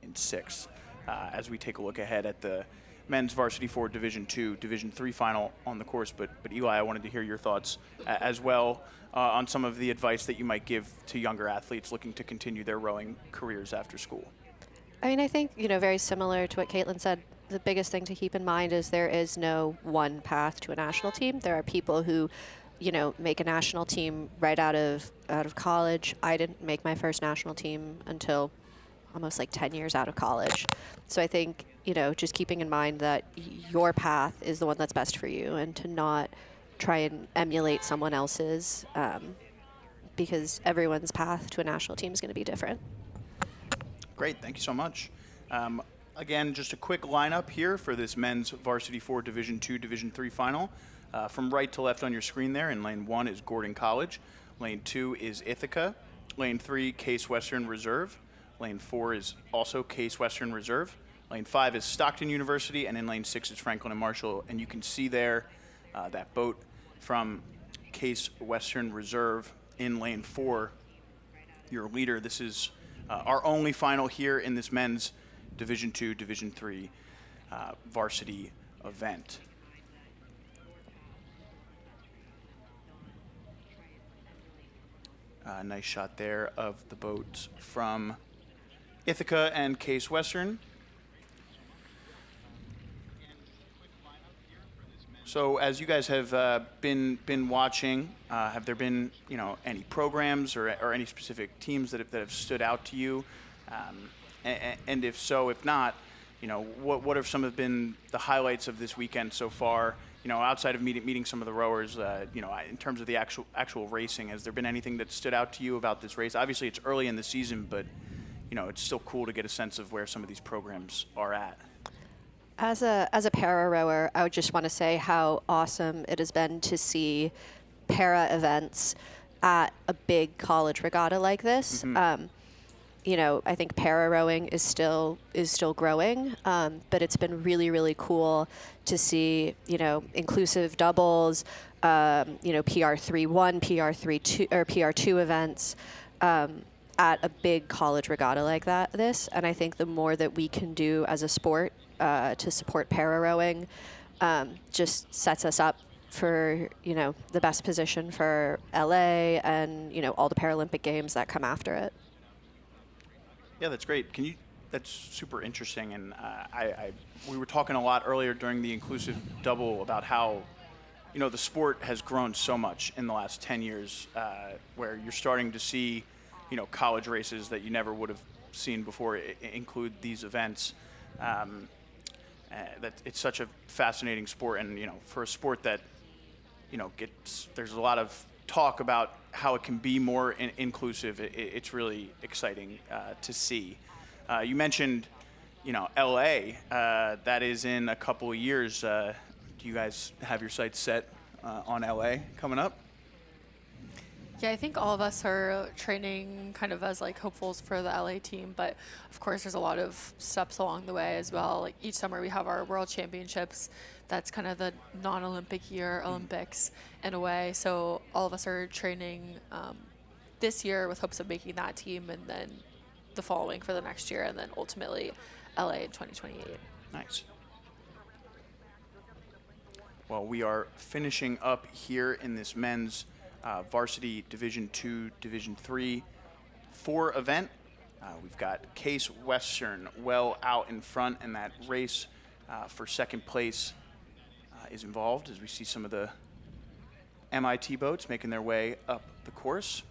in sixth. As we take a look ahead at the men's Varsity 4 Division 2, Division 3 final on the course. But Eli, I wanted to hear your thoughts as well on some of the advice that you might give to younger athletes looking to continue their rowing careers after school. I mean, I think, very similar to what Caitlin said, the biggest thing to keep in mind is there is no one path to a national team. There are people who, make a national team right out of college. I didn't make my first national team until almost like 10 years out of college. So I think, just keeping in mind that your path is the one that's best for you, and to not try and emulate someone else's, because everyone's path to a national team is going to be different. Great, thank you so much. Again, just a quick lineup here for this men's Varsity 4 Division 2, Division 3 final. From right to left on your screen there, in lane 1 is Gordon College. Lane 2 is Ithaca. Lane 3, Case Western Reserve. Lane 4 is also Case Western Reserve. Lane 5 is Stockton University, and in lane 6 is Franklin and Marshall. And you can see there that boat from Case Western Reserve in lane 4, your leader. This is our only final here in this men's Division 2, Division 3 varsity event. Nice shot there of the boats from Ithaca and Case Western. So as you guys have been watching, have there been any programs or any specific teams that have stood out to you? And if so, if not, what have some have been the highlights of this weekend so far? Outside of meeting some of the rowers, in terms of the actual racing, has there been anything that stood out to you about this race? Obviously, it's early in the season, but it's still cool to get a sense of where some of these programs are at. As a para rower, I would just want to say how awesome it has been to see para events at a big college regatta like this. Mm-hmm. I think para rowing is still growing, but it's been really, really cool to see, inclusive doubles, PR3-1, PR3-2, or PR2 events at a big college regatta like this. And I think the more that we can do as a sport to support para rowing just sets us up for, the best position for LA and, all the Paralympic Games that come after it. Yeah, that's great. That's super interesting. And we were talking a lot earlier during the inclusive double about how, the sport has grown so much in the last 10 years, where you're starting to see, college races that you never would have seen before include these events. That it's such a fascinating sport, and for a sport that there's a lot of talk about how it can be more inclusive. It's really exciting to see. You mentioned LA. That is in a couple of years. Do you guys have your sights set on LA coming up? Yeah, I think all of us are training kind of as like hopefuls for the LA team, but of course there's a lot of steps along the way as well. Like each summer we have our World Championships. That's kind of the non-Olympic year, Olympics in a way. So all of us are training this year with hopes of making that team, and then the following for the next year, and then ultimately LA in 2028. Nice. Well, we are finishing up here in this men's Varsity Division 2, Division 3 4 event. We've got Case Western well out in front, and that race for second place is involved as we see some of the MIT boats making their way up the course.